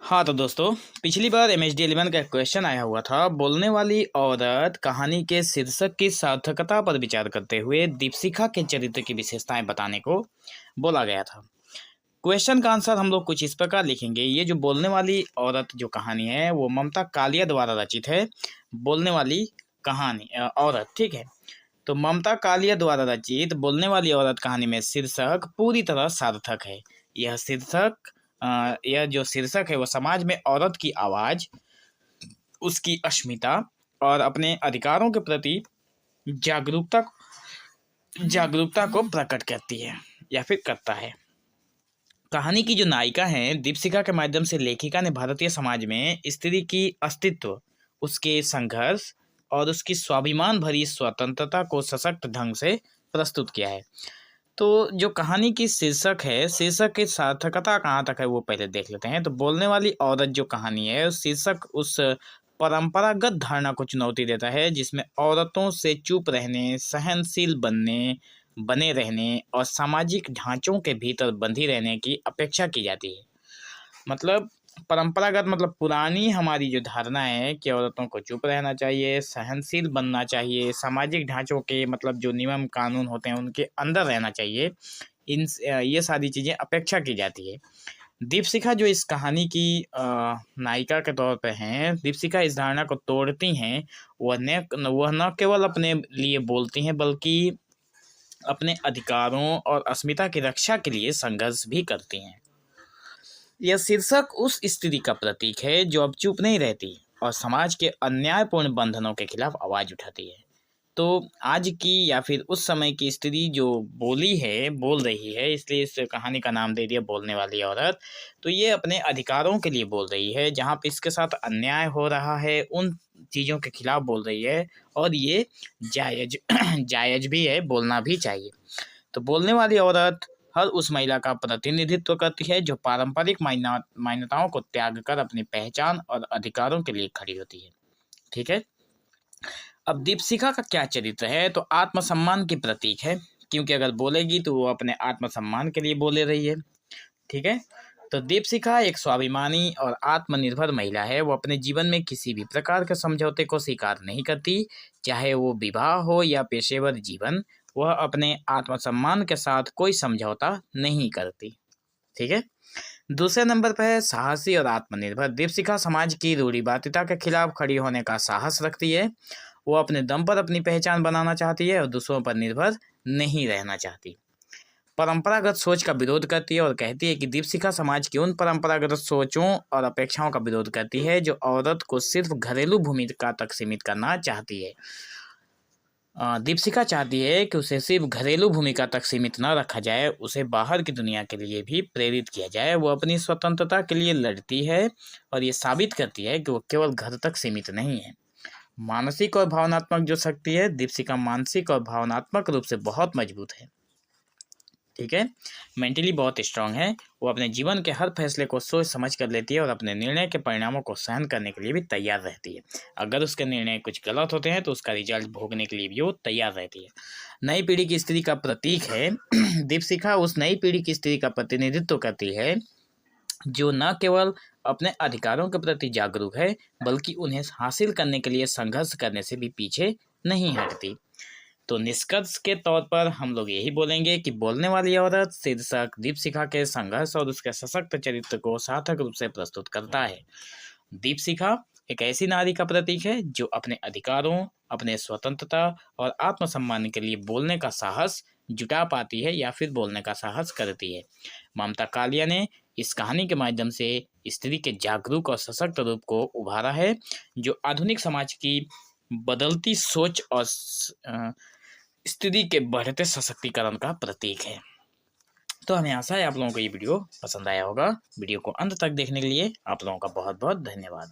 हाँ तो दोस्तों, पिछली बार MHD 11 का एक क्वेश्चन आया हुआ था। बोलने वाली औरत कहानी के शीर्षक की सार्थकता पर विचार करते हुए दीपशिखा के चरित्र की विशेषताएं बताने को बोला गया था। क्वेश्चन का आंसर हम लोग कुछ इस प्रकार लिखेंगे। ये जो बोलने वाली औरत जो कहानी है वो ममता कालिया द्वारा रचित है। बोलने वाली कहानी औरत, ठीक है। तो ममता कालिया द्वारा रचित बोलने वाली औरत कहानी में शीर्षक पूरी तरह सार्थक है। यह जो शीर्षक है वो समाज में औरत की आवाज, उसकी अस्मिता और अपने अधिकारों के प्रति जागरूकता जागरूकता को प्रकट करती है या फिर करता है। कहानी की जो नायिका है दीपशिखा के माध्यम से लेखिका ने भारतीय समाज में स्त्री की अस्तित्व, उसके संघर्ष और उसकी स्वाभिमान भरी स्वतंत्रता को सशक्त ढंग से प्रस्तुत किया है। तो जो कहानी की शीर्षक है, शीर्षक की सार्थकता कहाँ तक है वो पहले देख लेते हैं। तो बोलने वाली औरत जो कहानी है उस शीर्षक उस परंपरागत धारणा को चुनौती देता है जिसमें औरतों से चुप रहने, सहनशील बने रहने और सामाजिक ढांचों के भीतर बंधी रहने की अपेक्षा की जाती है। मतलब परंपरागत मतलब पुरानी हमारी जो धारणा है कि औरतों को चुप रहना चाहिए, सहनशील बनना चाहिए, सामाजिक ढांचों के मतलब जो नियम कानून होते हैं उनके अंदर रहना चाहिए, ये सारी चीज़ें अपेक्षा की जाती है। दीपशिखा जो इस कहानी की नायिका के तौर पे हैं, दीपशिखा इस धारणा को तोड़ती हैं। वह न केवल अपने लिए बोलती हैं बल्कि अपने अधिकारों और अस्मिता की रक्षा के लिए संघर्ष भी करती हैं। यह शीर्षक उस स्त्री का प्रतीक है जो अब चुप नहीं रहती और समाज के अन्यायपूर्ण बंधनों के खिलाफ आवाज उठाती है। तो आज की या फिर उस समय की स्त्री जो बोल रही है, इसलिए इस कहानी का नाम दे दिया बोलने वाली औरत। तो ये अपने अधिकारों के लिए बोल रही है, जहाँ पे इसके साथ अन्याय हो रहा है उन चीज़ों के खिलाफ बोल रही है और ये जायज जायज भी है, बोलना भी चाहिए। तो बोलने वाली औरत हर उस महिला का प्रतिनिधित्व करती है जो पारंपरिक मान्यताओं को त्याग कर अपनी पहचान और अधिकारों के लिए खड़ी होती है। ठीक है। अब दीपशिखा का क्या चरित्र है? तो आत्मसम्मान की प्रतीक है, क्योंकि अगर बोलेगी तो वो अपने आत्मसम्मान के लिए बोले रही है। ठीक है। तो दीपशिखा एक स्वाभिमानी और आत्मनिर्भर महिला है। वो अपने जीवन में किसी भी प्रकार के समझौते को स्वीकार नहीं करती, चाहे वो विवाह हो या पेशेवर जीवन। वह अपने आत्मसम्मान के साथ कोई समझौता नहीं करती। ठीक है। दूसरे नंबर पर है साहसी और आत्मनिर्भर। दीपशिखा समाज की रूढ़िवादिता के खिलाफ खड़ी होने का साहस रखती है। वो अपने दम पर अपनी पहचान बनाना चाहती है और दूसरों पर निर्भर नहीं रहना चाहती। परंपरागत सोच का विरोध करती है और कहती है कि दीपशिखा समाज की उन परंपरागत सोचों और अपेक्षाओं का विरोध करती है जो औरत को सिर्फ घरेलू भूमिका तक सीमित करना चाहती है। दीपशिखा चाहती है कि उसे सिर्फ घरेलू भूमिका तक सीमित न रखा जाए, उसे बाहर की दुनिया के लिए भी प्रेरित किया जाए। वो अपनी स्वतंत्रता के लिए लड़ती है और ये साबित करती है कि वो केवल घर तक सीमित नहीं है। मानसिक और भावनात्मक जो शक्ति है, दीपशिखा मानसिक और भावनात्मक रूप से बहुत मजबूत है। ठीक है। मेंटली बहुत स्ट्रांग है। वो अपने जीवन के हर फैसले को सोच समझ कर लेती है और अपने निर्णय के परिणामों को सहन करने के लिए भी तैयार रहती है। अगर उसके निर्णय कुछ गलत होते हैं तो उसका रिजल्ट भोगने के लिए भी वो तैयार रहती है। नई पीढ़ी की स्त्री का प्रतीक है। दीपशिखा उस नई पीढ़ी की स्त्री का प्रतिनिधित्व करती है जो न केवल अपने अधिकारों के प्रति जागरूक है बल्कि उन्हें हासिल करने के लिए संघर्ष करने से भी पीछे नहीं हटती। तो निष्कर्ष के तौर पर हम लोग यही बोलेंगे कि बोलने वाली औरत शीर्षक दीपशिखा के संघर्ष और उसके सशक्त चरित्र को सार्थक रूप से प्रस्तुत करता है। दीपशिखा एक ऐसी नारी का प्रतीक है जो अपने अधिकारों, अपने स्वतंत्रता और आत्मसम्मान के लिए बोलने का साहस जुटा पाती है या फिर बोलने का साहस करती है। ममता कालिया ने इस कहानी के माध्यम से स्त्री के जागरूक और सशक्त रूप को उभारा है, जो आधुनिक समाज की बदलती सोच और स्त्री के बढ़ते सशक्तिकरण का प्रतीक है। तो हमें आशा है आप लोगों को ये वीडियो पसंद आया होगा। वीडियो को अंत तक देखने के लिए आप लोगों का बहुत बहुत धन्यवाद।